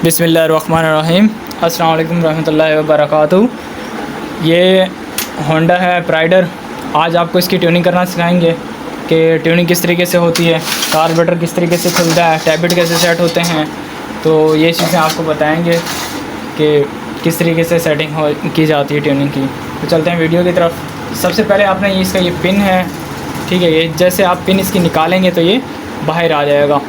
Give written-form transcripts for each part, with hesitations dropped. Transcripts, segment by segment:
बिस्मिल्लाहिर्रहमानिर्रहीम। अस्सलाम वालेकुम रहमतुल्लाहि व बरकातुहू। ये होंडा है प्राइडर। आज आपको इसकी ट्यूनिंग करना सिखाएंगे कि ट्यूनिंग किस तरीके से होती है, कार्बोरेटर किस तरीके से खुलता है, टैबिट कैसे सेट होते हैं। तो ये चीज़ें आपको बताएंगे कि किस तरीके से सेटिंग की जाती है ट्यूनिंग की। तो चलते हैं वीडियो की तरफ। सबसे पहले आपने इसका ये पिन है, ठीक है, ये जैसे आप पिन इसकी निकालेंगे तो ये बाहर आ जाएगा।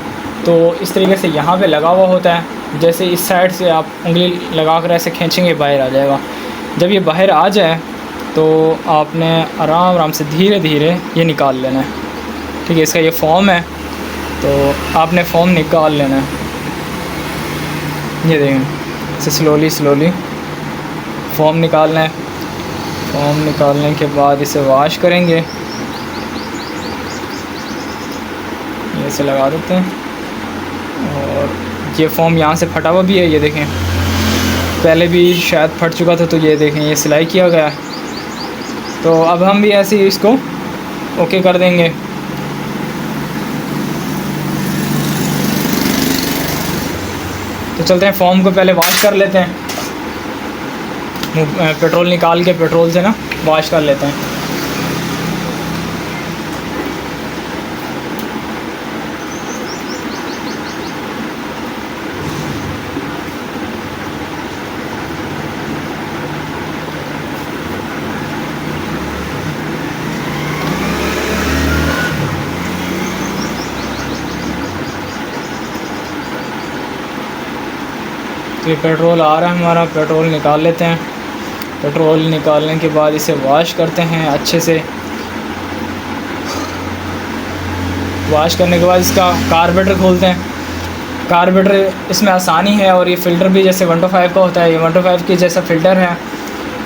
तो इस तरीके से यहाँ पे लगा हुआ होता है। जैसे इस साइड से आप उंगली लगा कर ऐसे खींचेंगे बाहर आ जाएगा। जब ये बाहर आ जाए तो आपने आराम आराम से धीरे धीरे ये निकाल लेना है, ठीक है। इसका ये फॉर्म है तो आपने फॉर्म निकाल लेना है। ये देखें, इसे स्लोली फॉर्म निकालना है। फॉर्म निकालने के बाद इसे वॉश करेंगे। ऐसे लगा देते हैं। और ये फॉर्म यहाँ से फटा हुआ भी है, ये देखें, पहले भी शायद फट चुका था। तो ये देखें, ये सिलाई किया गया है। तो अब हम भी ऐसे ही इसको ओके कर देंगे। तो चलते हैं, फॉर्म को पहले वॉश कर लेते हैं। पेट्रोल निकाल के पेट्रोल से ना वॉश कर लेते हैं। तो ये पेट्रोल आ रहा है हमारा, पेट्रोल निकाल लेते हैं। पेट्रोल निकालने के बाद इसे वॉश करते हैं अच्छे से। वॉश करने के बाद इसका कार्बोरेटर खोलते हैं। कार्बोरेटर इसमें आसानी है, और ये फ़िल्टर भी जैसे 125 का होता है, ये 125 के जैसा फ़िल्टर है।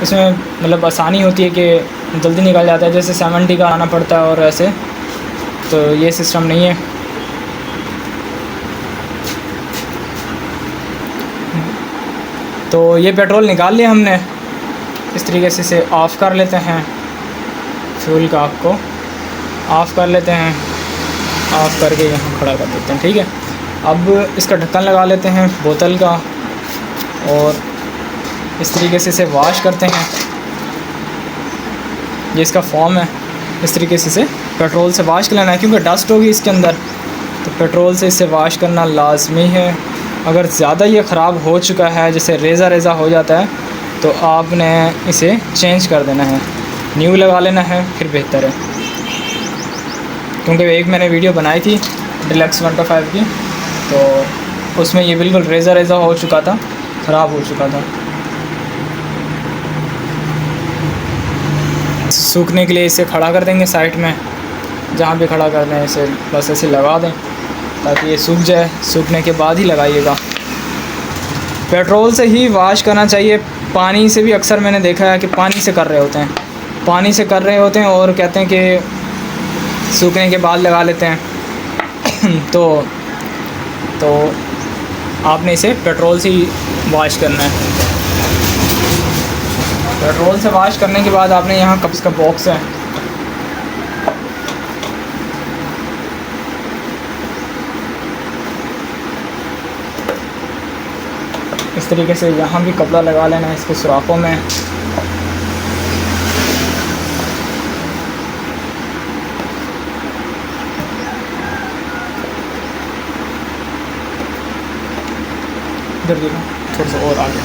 इसमें मतलब आसानी होती है कि जल्दी निकल जाता है, जैसे 70 का आना पड़ता है और ऐसे। तो ये सिस्टम नहीं है। तो ये पेट्रोल निकाल लिया हमने। इस तरीके से इसे ऑफ़ कर लेते हैं। फ्यूल का आपको ऑफ़ कर लेते हैं। ऑफ़ करके यहाँ खड़ा कर देते हैं, ठीक है। अब इसका ढक्कन लगा लेते हैं बोतल का, और इस तरीके से इसे वॉश करते हैं। ये इसका फॉर्म है। इस तरीके से इसे पेट्रोल से वॉश कर लेना है, क्योंकि डस्ट होगी इसके अंदर। तो पेट्रोल से इसे वॉश करना लाजमी है। अगर ज़्यादा ये ख़राब हो चुका है, जैसे रेज़ा हो जाता है, तो आपने इसे चेंज कर देना है, न्यू लगा लेना है, फिर बेहतर है। क्योंकि एक मैंने वीडियो बनाई थी डिलक्स 125 की, तो उसमें ये बिल्कुल रेज़ा हो चुका था, ख़राब हो चुका था। सूखने के लिए इसे खड़ा कर देंगे साइड में, जहाँ भी खड़ा कर दें इसे बस ऐसे लगा दें ताकि ये सूख जाए। सूखने के बाद ही लगाइएगा। पेट्रोल से ही वॉश करना चाहिए। पानी से भी अक्सर मैंने देखा है कि पानी से कर रहे होते हैं, और कहते हैं कि सूखने के बाद लगा लेते हैं। तो आपने इसे पेट्रोल से ही वॉश करना है। पेट्रोल से वॉश करने के बाद आपने यहाँ कप्स का बॉक्स है, इस तरीके से यहाँ भी कपड़ा लगा लेना है इसके सुराखों में। इधर देखो, थोड़ा सा और आगे।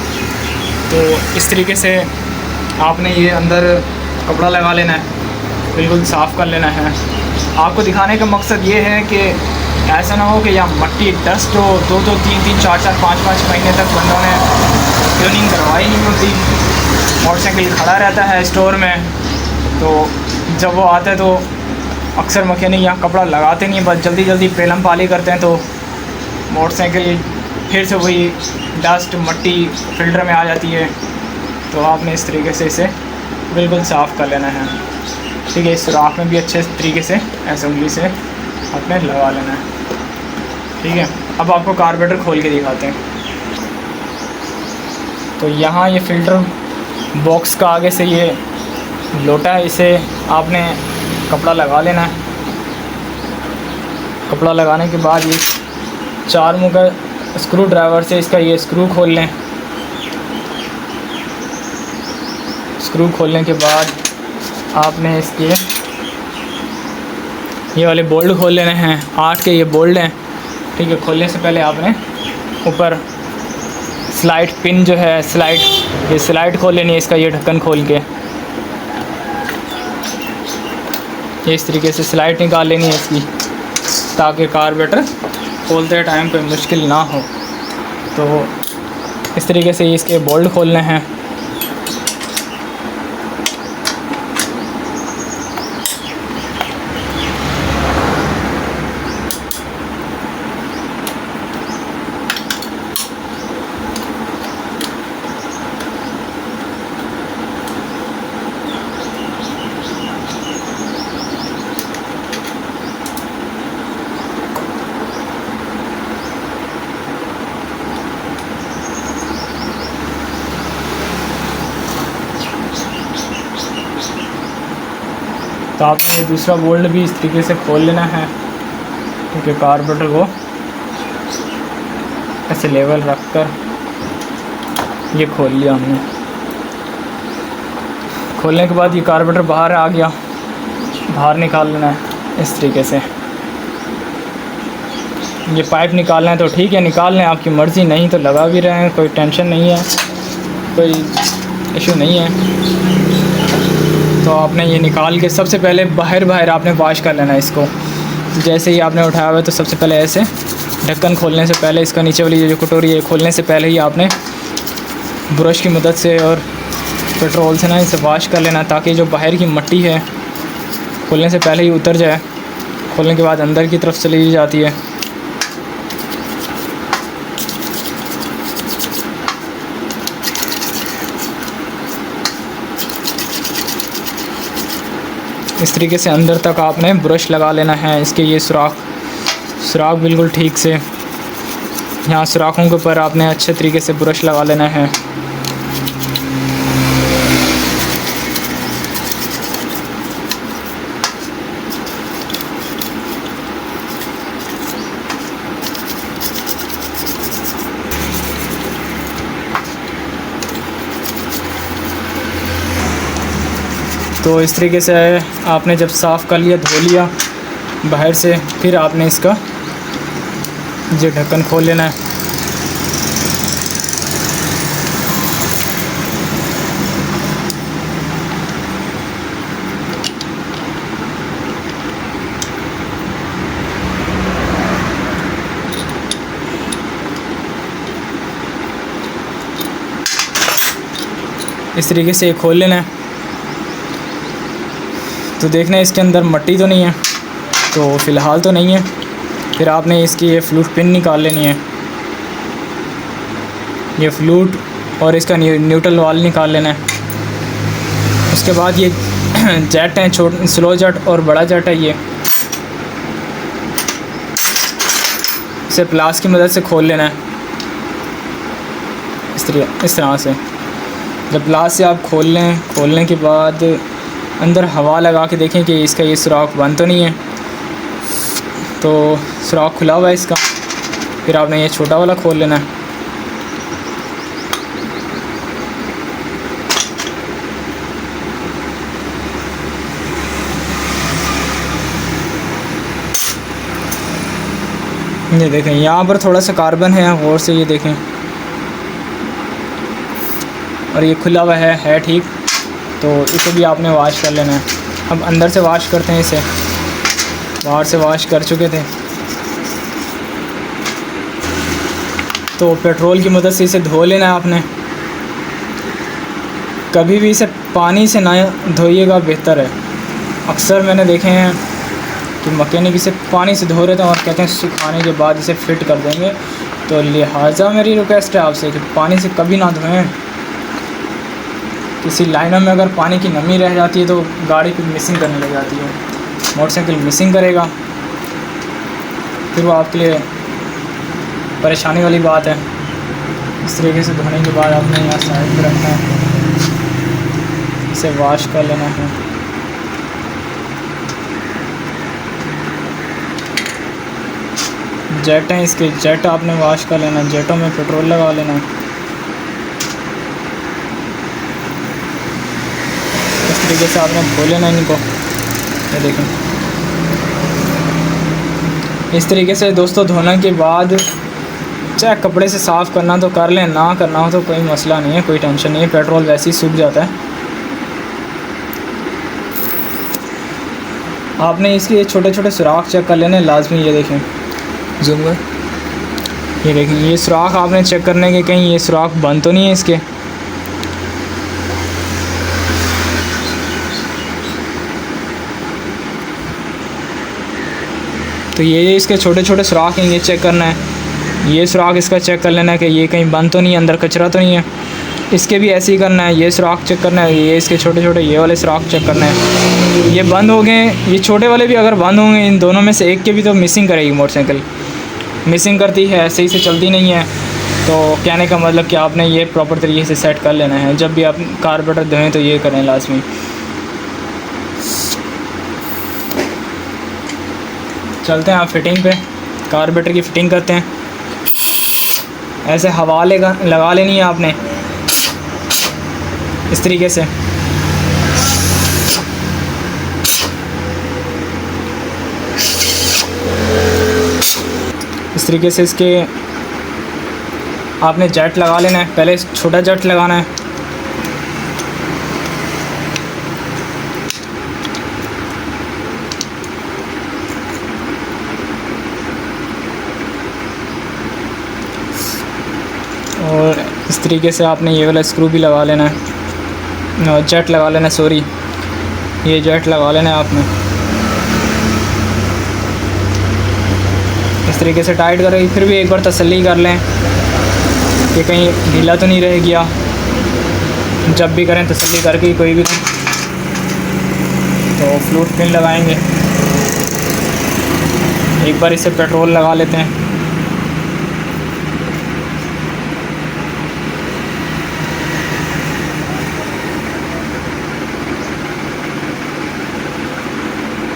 तो इस तरीके से आपने ये अंदर कपड़ा लगा लेना है, बिल्कुल साफ़ कर लेना है। आपको दिखाने का मकसद ये है कि ऐसा ना हो कि यहाँ मट्टी डस्ट हो, 2-2, 3-3, 4-4, 5-5 महीने तक बंदों ने ट्यूनिंग करवाई नहीं होती। मोटरसाइकिल खड़ा रहता है स्टोर में, तो जब वो आते हैं तो अक्सर मैकेनिक यहाँ कपड़ा लगाते नहीं, बस जल्दी पेलम पाली करते हैं। तो मोटरसाइकिल फिर से वही डस्ट मट्टी फ़िल्टर में आ जाती है। तो आपने इस तरीके से इसे बिल्कुल साफ़ कर लेना है, ठीक है। इस सुराख में भी अच्छे तरीके से ऐसे उंगली से आपने लगा लेना है, ठीक है। अब आपको कार्बोरेटर खोल के दिखाते हैं। तो यहाँ ये फ़िल्टर बॉक्स का आगे से ये लोटा है, इसे आपने कपड़ा लगा लेना है। कपड़ा लगाने के बाद ये 4 मुँह का स्क्रू ड्राइवर से इसका ये स्क्रू खोल लें। स्क्रू खोलने के बाद आपने इसके ये वाले बोल्ट खोल लेने हैं। 8 के ये बोल्ट हैं, ठीक है। खोलने से पहले आपने ऊपर स्लाइड पिन जो है, ये स्लाइड खोल लेनी है इसका, ये ढक्कन खोल के ये इस तरीके से स्लाइड निकाल लेनी है इसकी, ताकि कार्बोरेटर खोलते टाइम पे मुश्किल ना हो। तो इस तरीके से इसके बोल्ट खोलने हैं। तो आपने ये दूसरा बोल्ट भी इस तरीके से खोल लेना है, क्योंकि कार्बोरेटर को ऐसे लेवल रखकर ये खोल लिया हमने। खोलने के बाद ये कार्बोरेटर बाहर आ गया, बाहर निकाल लेना है इस तरीके से। ये पाइप निकालना है तो ठीक है, निकाल लें, आपकी मर्ज़ी, नहीं तो लगा भी रहे हैं, कोई टेंशन नहीं है, कोई इशू नहीं है। तो आपने ये निकाल के सबसे पहले बाहर आपने वॉश कर लेना है इसको। जैसे ही आपने उठाया हुआ है तो सबसे पहले ऐसे ढक्कन खोलने से पहले इसका नीचे वाली जो कटोरी है खोलने से पहले ही आपने ब्रश की मदद से और पेट्रोल से ना इसे वॉश कर लेना, ताकि जो बाहर की मिट्टी है खोलने से पहले ही उतर जाए। खोलने के बाद अंदर की तरफ चली जाती है। इस तरीके से अंदर तक आपने ब्रश लगा लेना है इसके। ये सुराख बिल्कुल ठीक से, यहाँ सुराखों के ऊपर आपने अच्छे तरीके से ब्रश लगा लेना है। तो इस तरीके से आपने जब साफ़ कर लिया, धो लिया बाहर से, फिर आपने इसका जो ढक्कन खोल लेना है। इस तरीके से खोल लेना है। तो देखना है इसके अंदर मिट्टी तो नहीं है, तो फ़िलहाल तो नहीं है। फिर आपने इसकी ये फ्लूट पिन निकाल लेनी है, ये फ्लूट और इसका न्यूट्रल वाल निकाल लेना है। उसके बाद ये जेट हैं, स्लो जेट और बड़ा जेट है, ये इसे प्लास की मदद से खोल लेना है इस तरह से। जब प्लास से आप खोल लें, खोलने के बाद अंदर हवा लगा के देखें कि इसका ये सुराख बंद तो नहीं है। तो सुराख खुला हुआ है इसका। फिर आपने ये छोटा वाला खोल लेना है। ये देखें, यहाँ पर थोड़ा सा कार्बन है, गौर से ये देखें, और ये खुला हुआ है ठीक। तो इसे भी आपने वॉश कर लेना है। अब अंदर से वॉश करते हैं इसे, बाहर से वॉश कर चुके थे। तो पेट्रोल की मदद से इसे धो लेना है आपने। कभी भी इसे पानी से ना धोइएगा, बेहतर है। अक्सर मैंने देखे हैं कि मैकेनिक इसे पानी से धो रहे थे और कहते हैं सुखाने के बाद इसे फिट कर देंगे। तो लिहाजा मेरी रिक्वेस्ट है आपसे कि पानी से कभी ना धोएं। किसी लाइनों में अगर पानी की नमी रह जाती है तो गाड़ी फिर मिसिंग करने लग जाती है, मोटरसाइकिल मिसिंग करेगा, फिर वो आपके लिए परेशानी वाली बात है। इस तरीके से धोने के बाद आपने यहाँ साइड पर रखना है, इसे वॉश कर लेना है। जेट हैं इसके, जेट आपने वॉश कर लेना, जेटों में पेट्रोल लगा लेना। इस तरीके से आपने धो लेना इनको। ये देखें, इस तरीके से दोस्तों धोने के बाद चाहे कपड़े से साफ़ करना तो कर लें, ना करना हो तो कोई मसला नहीं है, कोई टेंशन नहीं है, पेट्रोल वैसे ही सूख जाता है। आपने इसके छोटे छोटे सुराख चेक कर लेने लाजमी। ये देखें, जूम कर, ये देखें, ये सुराख आपने चेक करने के, कहीं ये सुराख बंद तो नहीं है इसके। तो ये इसके छोटे छोटे सुराख हैं, ये चेक करना है। ये सुराख इसका चेक कर लेना है कि ये कहीं बंद तो नहीं है, अंदर कचरा तो नहीं है। इसके भी ऐसे ही करना है, ये सुराख चेक करना है, ये इसके छोटे छोटे ये वाले सुराख चेक करना है। ये बंद हो गए, ये छोटे वाले भी अगर बंद होंगे, इन दोनों में से एक के भी तो मिसिंग करेगी मोटरसाइकिल, मिसिंग करती है, सही से चलती नहीं है। तो कहने का मतलब कि आपने ये प्रॉपर तरीके से सेट कर लेना है। जब भी आप कार्बोरेटर धोएं तो ये करें लाजमी। चलते हैं आप फिटिंग पे, कार्बोरेटर की फ़िटिंग करते हैं। ऐसे हवा लगा लेनी है आपने इस तरीके से। इस तरीके से इसके आपने जेट लगा लेना है। पहले छोटा जेट लगाना है, और इस तरीके से आपने ये वाला स्क्रू भी लगा लेना है, जेट लगा लेना है, सॉरी, ये जेट लगा लेना है आपने। इस तरीके से टाइट करें। फिर भी एक बार तसल्ली कर लें कि कहीं ढीला तो नहीं रह गया। जब भी करें तसल्ली करके ही कोई भी। तो फ्लूट पिन लगाएंगे, एक बार इसे पेट्रोल लगा लेते हैं।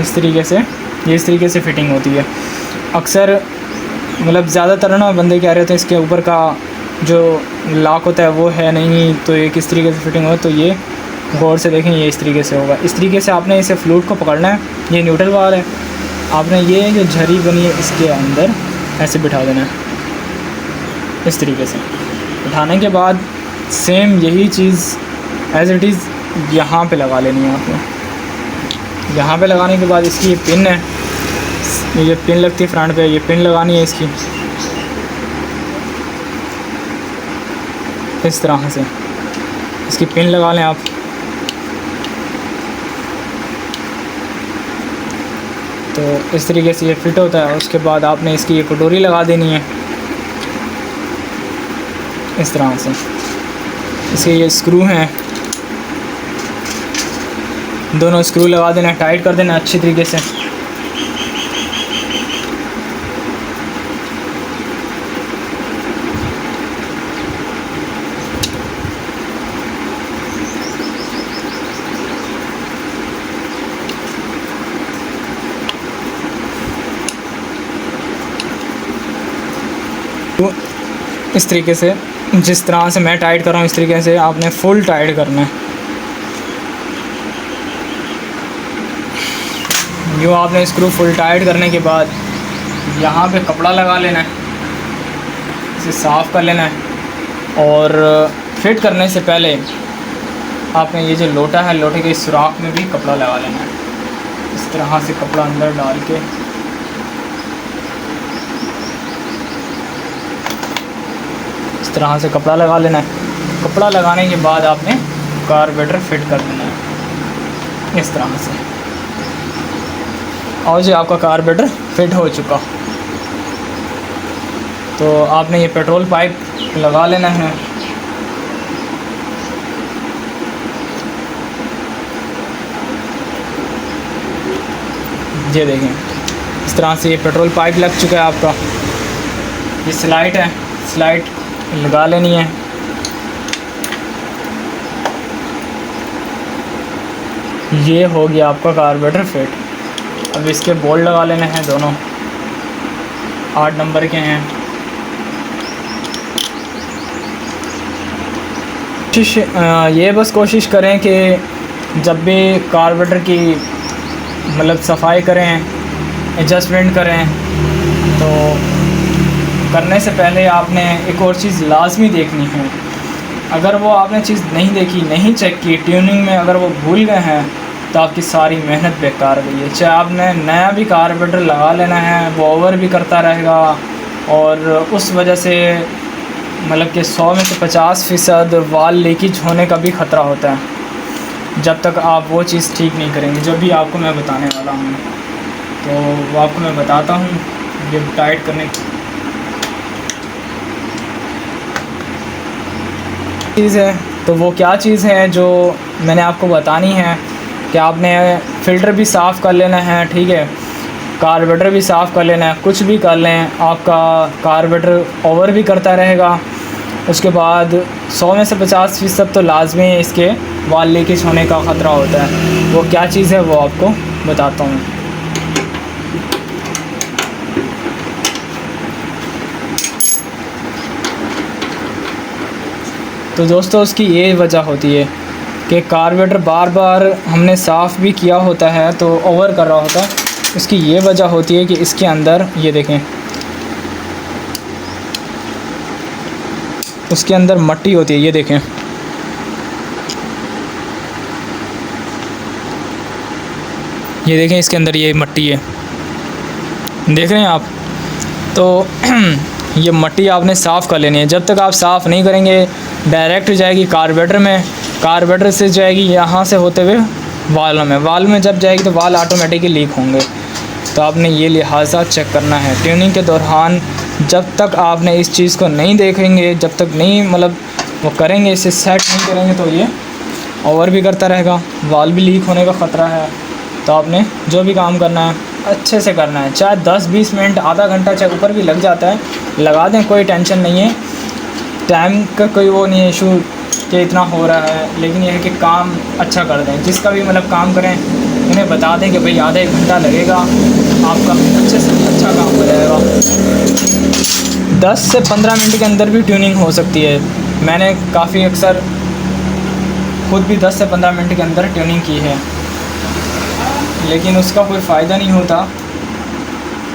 इस तरीके से, ये इस तरीके से फ़िटिंग होती है। अक्सर मतलब ज़्यादातर ना बंदे क्या रहते हैं, इसके ऊपर का जो लॉक होता है वो है नहीं, तो ये किस तरीके से फ़िटिंग हो। तो ये गौर से देखें, ये इस तरीके से होगा। इस तरीके से आपने इसे फ्लूट को पकड़ना है। ये न्यूट्रल बार है, आपने ये जो झरी बनी है इसके अंदर ऐसे बिठा देना है। इस तरीके से बिठाने के बाद सेम यही चीज़ एज़ इट इज़ यहाँ पे लगा लेनी है आपको। यहाँ पे लगाने के बाद इसकी ये पिन है, ये पिन लगती है फ्रंट पे, ये पिन लगानी है इसकी इस तरह से। इसकी पिन लगा लें आप। तो इस तरीके से ये फिट होता है। उसके बाद आपने इसकी ये कटोरी लगा देनी है इस तरह से। इसके ये स्क्रू हैं, दोनों स्क्रू लगा देना, टाइट कर देना अच्छी तरीके से। तो इस तरीके से, जिस तरह से मैं टाइट कर रहा हूँ इस तरीके से आपने फुल टाइट करना है। यूँ आपने स्क्रू फुल टाइट करने के बाद यहाँ पे कपड़ा लगा लेना है, इसे साफ़ कर लेना है। और फिट करने से पहले आपने ये जो लोटा है, लोटे के सुराख में भी कपड़ा लगा लेना है। इस तरह से कपड़ा अंदर डाल के इस तरह से कपड़ा लगा लेना है। कपड़ा लगाने के बाद आपने कार्बोरेटर फिट कर देना है इस तरह से। और जी आपका कार्बोरेटर फिट हो चुका। तो आपने ये पेट्रोल पाइप लगा लेना है। ये देखें, इस तरह से ये पेट्रोल पाइप लग चुका है आपका। ये स्लाइड है, स्लाइड लगा लेनी है। ये हो गया आपका कार्बोरेटर फिट। अब इसके बोल्ट लगा लेने हैं दोनों। 8 नंबर के हैं। ये बस कोशिश करें कि जब भी कार्बोरेटर की मतलब सफाई करें, एडजस्टमेंट करें, तो करने से पहले आपने एक और चीज़ लाजमी देखनी है। अगर वो आपने चीज़ नहीं देखी, नहीं चेक की, ट्यूनिंग में अगर वो भूल गए हैं तो आपकी सारी मेहनत बेकार गई है। चाहे आपने नया भी कार्बोरेटर लगा लेना है, वो ओवर भी करता रहेगा और उस वजह से मतलब कि 100 में से 50% वाल लीकेज होने का भी ख़तरा होता है जब तक आप वो चीज़ ठीक नहीं करेंगे, जो भी आपको मैं बताने वाला हूँ। तो वो आपको मैं बताता हूँ। ये टाइट करने की चीज़ है, तो वो क्या चीज़ है जो मैंने आपको बतानी है कि आपने फ़िल्टर भी साफ़ कर लेना है, ठीक है, कार्बोरेटर भी साफ़ कर लेना है। कुछ भी कर लें, आपका कार्बोरेटर ओवर भी करता रहेगा। उसके बाद 100 में से 50% तो लाजमी इसके वाल लीकेज होने का ख़तरा होता है। वो क्या चीज़ है वो आपको बताता हूँ। तो दोस्तों उसकी ये वजह होती है कि कार्बोरेटर बार बार हमने साफ़ भी किया होता है तो ओवर कर रहा होता है। इसकी ये वजह होती है कि इसके अंदर ये देखें, उसके अंदर मट्टी होती है। ये देखें, ये देखें इसके अंदर ये मट्टी है, देख रहे हैं आप। तो ये मट्टी आपने साफ़ कर लेनी है। जब तक आप साफ़ नहीं करेंगे डायरेक्ट जाएगी कार्बोरेटर में, कार्बोरेटर से जाएगी यहाँ से होते हुए वालों में, वाल में जब जाएगी तो वाल ऑटोमेटिकली लीक होंगे। तो आपने ये लिहाजा चेक करना है ट्यूनिंग के दौरान। जब तक आपने इस चीज़ को नहीं देखेंगे, जब तक नहीं मतलब वो करेंगे, इसे सेट नहीं करेंगे, तो ये ओवर भी करता रहेगा, वाल भी लीक होने का ख़तरा है। तो आपने जो भी काम करना है अच्छे से करना है, चाहे 10-20 मिनट, आधा घंटा, चाहे ऊपर भी लग जाता है, लगा दें, कोई टेंशन नहीं है। टाइम का कोई वो नहीं है इशू कि इतना हो रहा है, लेकिन यह है कि काम अच्छा कर दें। जिसका भी मतलब काम करें उन्हें बता दें कि भाई आधा 1 घंटा लगेगा, आपका अच्छे से अच्छा काम हो जाएगा। 10 से 15 मिनट के अंदर भी ट्यूनिंग हो सकती है। मैंने काफ़ी अक्सर खुद भी 10 से 15 मिनट के अंदर ट्यूनिंग की है, लेकिन उसका कोई फ़ायदा नहीं होता।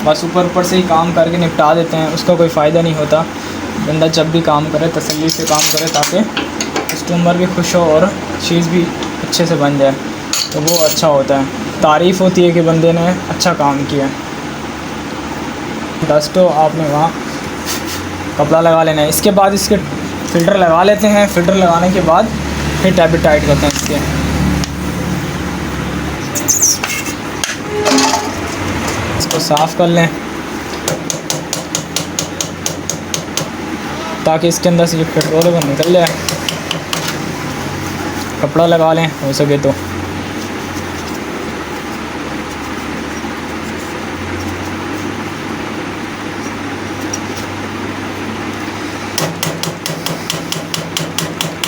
बस ऊपर से ही काम करके निपटा देते हैं, उसका कोई फ़ायदा नहीं होता। बंदा जब भी काम करे तसल्ली से काम करे ताकि कस्टमर भी खुश हो और चीज़ भी अच्छे से बन जाए, तो वो अच्छा होता है। तारीफ़ होती है कि बंदे ने अच्छा काम किया। डस्टो आपने वहाँ कपड़ा लगा लेना है। इसके बाद इसके फ़िल्टर लगा लेते हैं। फ़िल्टर लगाने के बाद फिर टैब टाइट करते हैं इसके। इसको साफ़ कर लें ताकि इसके अंदर से जो पेट्रोल है वो निकल जाए। कपड़ा लगा लें हो सके तो।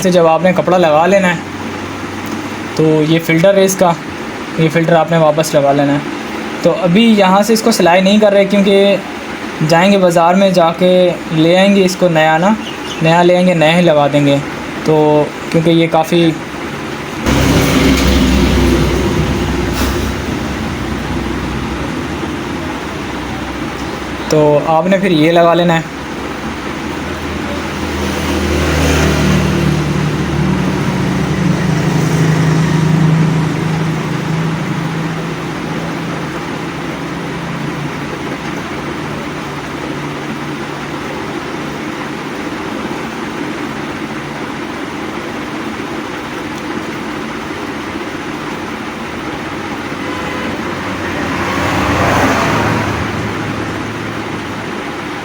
जब आपने कपड़ा लगा लेना है तो ये फ़िल्टर है इसका, ये फ़िल्टर आपने वापस लगा लेना है। तो अभी यहाँ से इसको सिलाई नहीं कर रहे क्योंकि जाएंगे बाज़ार में, जाके ले आएंगे इसको नया ले आएंगे, नया ही लगा देंगे। तो क्योंकि ये काफ़ी तो आपने फिर ये लगा लेना है।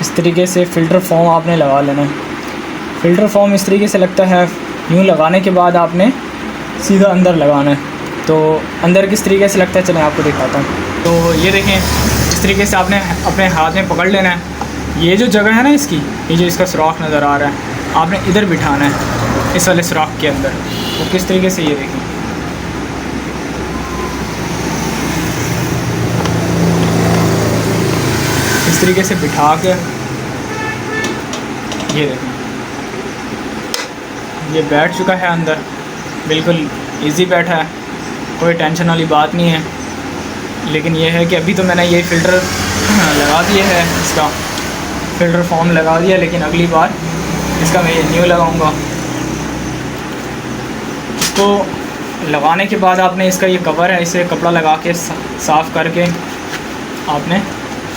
इस तरीके से फ़िल्टर फॉर्म आपने लगा लेना है। फ़िल्टर फॉर्म इस तरीके से लगता है। यूँ लगाने के बाद आपने सीधा अंदर लगाना है। तो अंदर किस तरीके से लगता है चलें आपको दिखाता हूँ। तो ये देखें, इस तरीके से आपने अपने हाथ में पकड़ लेना है। ये जो जगह है ना इसकी, ये जो इसका सुराख नज़र आ रहा है, आपने इधर बिठाना है, इस वाले सुराख के अंदर। तो किस तरीके से, ये देखें, इस तरीके से बिठा के ये देखें, ये बैठ चुका है अंदर, बिल्कुल इजी बैठा है, कोई टेंशन वाली बात नहीं है। लेकिन ये है कि अभी तो मैंने ये फ़िल्टर लगा दिया है, इसका फ़िल्टर फॉर्म लगा दिया, लेकिन अगली बार इसका मैं ये न्यू लगाऊंगा। इसको लगाने के बाद आपने इसका ये कवर है, इसे कपड़ा लगा के साफ़ करके आपने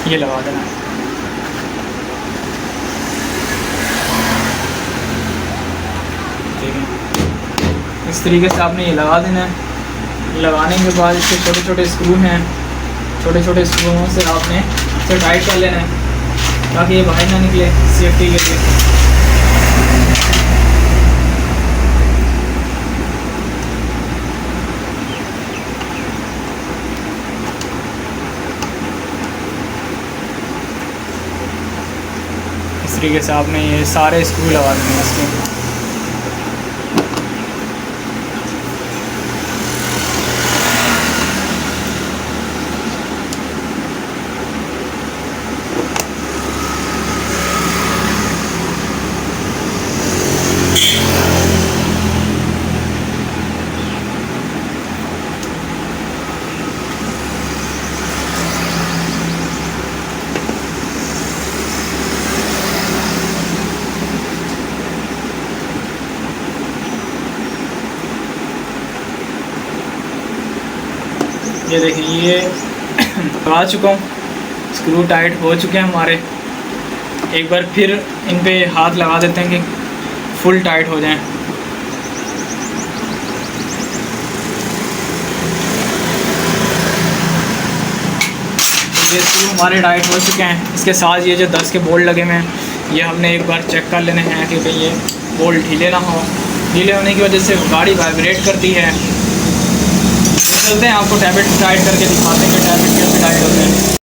ये लगा देना है। देखें, इस तरीके से आपने ये लगा देना है। लगाने के बाद इसके छोटे छोटे स्क्रू हैं, छोटे छोटे स्क्रूओं से आपने इसे टाइट कर लेना है ताकि ये बाहर ना निकले, सेफ्टी के लिए। इस तरीके से आपने ये सारे स्क्रू लगा देने हैं इसके। ये देखिए, ये लगा चुका हूँ, स्क्रू टाइट हो चुके हैं हमारे। एक बार फिर इन पे हाथ लगा देते हैं कि फुल टाइट हो जाएं। ये स्क्रू हमारे टाइट हो चुके हैं। इसके साथ ये जो 10 के बोल्ट लगे हुए हैं, ये हमने एक बार चेक कर लेने हैं कि भाई ये बोल्ट ढीले ना हो। ढीले होने की वजह से गाड़ी वाइब्रेट करती है। चलते हैं, आपको टैबलेट टाइट करके दिखाते हैं कि टैबलेट कैसे टाइट होते हैं।